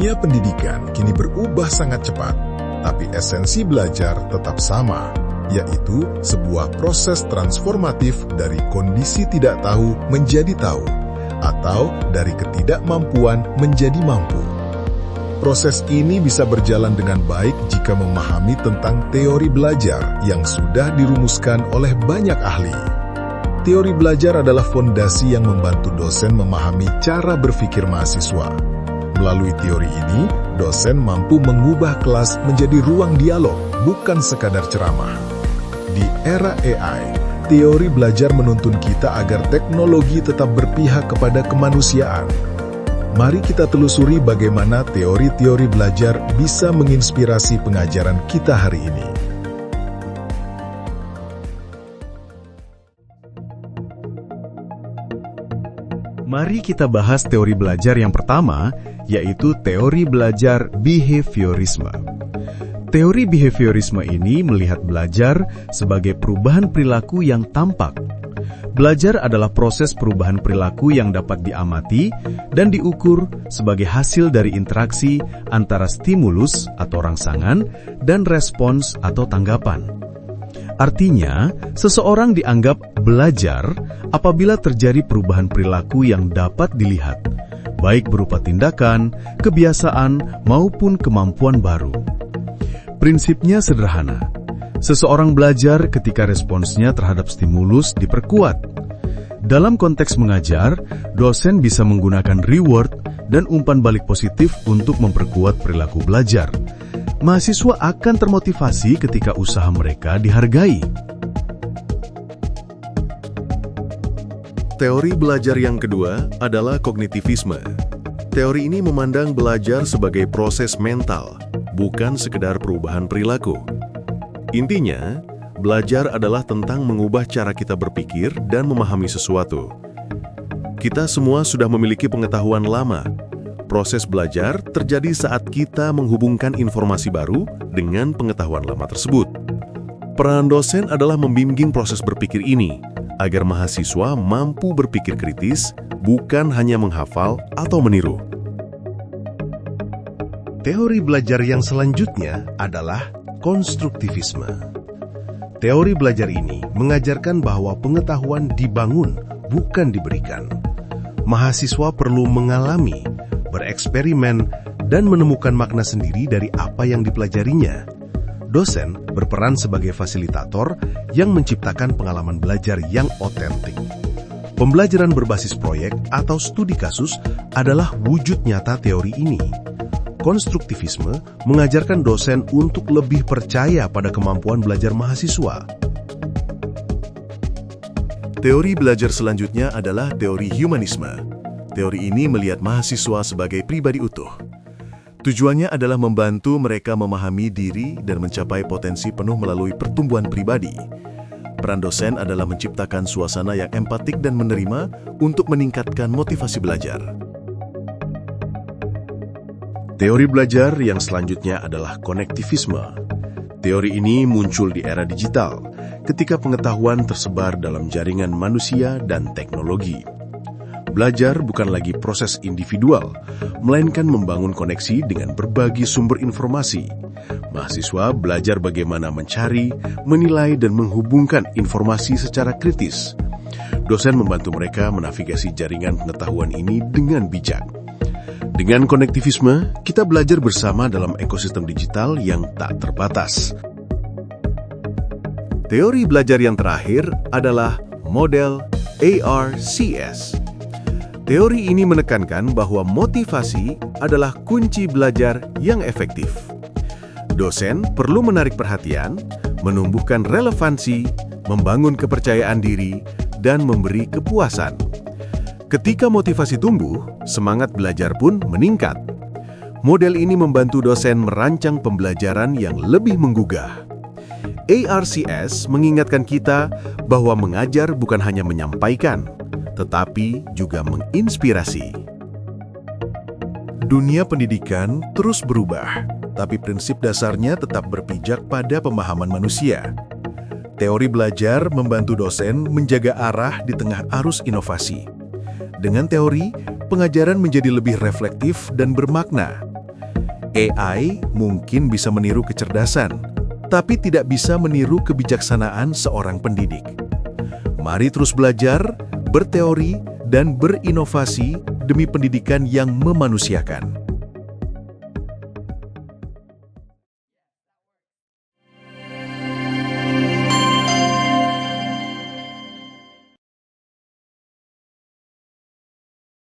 Dunia pendidikan kini berubah sangat cepat, tapi esensi belajar tetap sama, yaitu sebuah proses transformatif dari kondisi tidak tahu menjadi tahu, atau dari ketidakmampuan menjadi mampu. Proses ini bisa berjalan dengan baik jika memahami tentang teori belajar yang sudah dirumuskan oleh banyak ahli. Teori belajar adalah fondasi yang membantu dosen memahami cara berpikir mahasiswa. Melalui teori ini, dosen mampu mengubah kelas menjadi ruang dialog, bukan sekadar ceramah. Di era AI, teori belajar menuntun kita agar teknologi tetap berpihak kepada kemanusiaan. Mari kita telusuri bagaimana teori-teori belajar bisa menginspirasi pengajaran kita hari ini. Mari kita bahas teori belajar yang pertama, yaitu teori belajar behaviorisme. Teori behaviorisme ini melihat belajar sebagai perubahan perilaku yang tampak. Belajar adalah proses perubahan perilaku yang dapat diamati dan diukur sebagai hasil dari interaksi antara stimulus atau rangsangan dan respons atau tanggapan. Artinya, seseorang dianggap belajar apabila terjadi perubahan perilaku yang dapat dilihat, baik berupa tindakan, kebiasaan, maupun kemampuan baru. Prinsipnya sederhana. Seseorang belajar ketika responsnya terhadap stimulus diperkuat. Dalam konteks mengajar, dosen bisa menggunakan reward dan umpan balik positif untuk memperkuat perilaku belajar. Mahasiswa akan termotivasi ketika usaha mereka dihargai. Teori belajar yang kedua adalah kognitivisme. Teori ini memandang belajar sebagai proses mental, bukan sekedar perubahan perilaku. Intinya, belajar adalah tentang mengubah cara kita berpikir dan memahami sesuatu. Kita semua sudah memiliki pengetahuan lama. Proses belajar terjadi saat kita menghubungkan informasi baru dengan pengetahuan lama tersebut. Peran dosen adalah membimbing proses berpikir ini, agar mahasiswa mampu berpikir kritis, bukan hanya menghafal atau meniru. Teori belajar yang selanjutnya adalah konstruktivisme. Teori belajar ini mengajarkan bahwa pengetahuan dibangun, bukan diberikan. Mahasiswa perlu mengalami, bereksperimen, dan menemukan makna sendiri dari apa yang dipelajarinya. Dosen berperan sebagai fasilitator yang menciptakan pengalaman belajar yang otentik. Pembelajaran berbasis proyek atau studi kasus adalah wujud nyata teori ini. Konstruktivisme mengajarkan dosen untuk lebih percaya pada kemampuan belajar mahasiswa. Teori belajar selanjutnya adalah teori humanisme. Teori ini melihat mahasiswa sebagai pribadi utuh. Tujuannya adalah membantu mereka memahami diri dan mencapai potensi penuh melalui pertumbuhan pribadi. Peran dosen adalah menciptakan suasana yang empatik dan menerima untuk meningkatkan motivasi belajar. Teori belajar yang selanjutnya adalah konektivisme. Teori ini muncul di era digital, ketika pengetahuan tersebar dalam jaringan manusia dan teknologi. Belajar bukan lagi proses individual, melainkan membangun koneksi dengan berbagai sumber informasi. Mahasiswa belajar bagaimana mencari, menilai, dan menghubungkan informasi secara kritis. Dosen membantu mereka menavigasi jaringan pengetahuan ini dengan bijak. Dengan konektivisme, kita belajar bersama dalam ekosistem digital yang tak terbatas. Teori belajar yang terakhir adalah model ARCS. Teori ini menekankan bahwa motivasi adalah kunci belajar yang efektif. Dosen perlu menarik perhatian, menumbuhkan relevansi, membangun kepercayaan diri, dan memberi kepuasan. Ketika motivasi tumbuh, semangat belajar pun meningkat. Model ini membantu dosen merancang pembelajaran yang lebih menggugah. ARCS mengingatkan kita bahwa mengajar bukan hanya menyampaikan, tetapi juga menginspirasi. Dunia pendidikan terus berubah, tapi prinsip dasarnya tetap berpijak pada pemahaman manusia. Teori belajar membantu dosen menjaga arah di tengah arus inovasi. Dengan teori, pengajaran menjadi lebih reflektif dan bermakna. AI mungkin bisa meniru kecerdasan, tapi tidak bisa meniru kebijaksanaan seorang pendidik. Mari terus belajar, berteori, dan berinovasi demi pendidikan yang memanusiakan.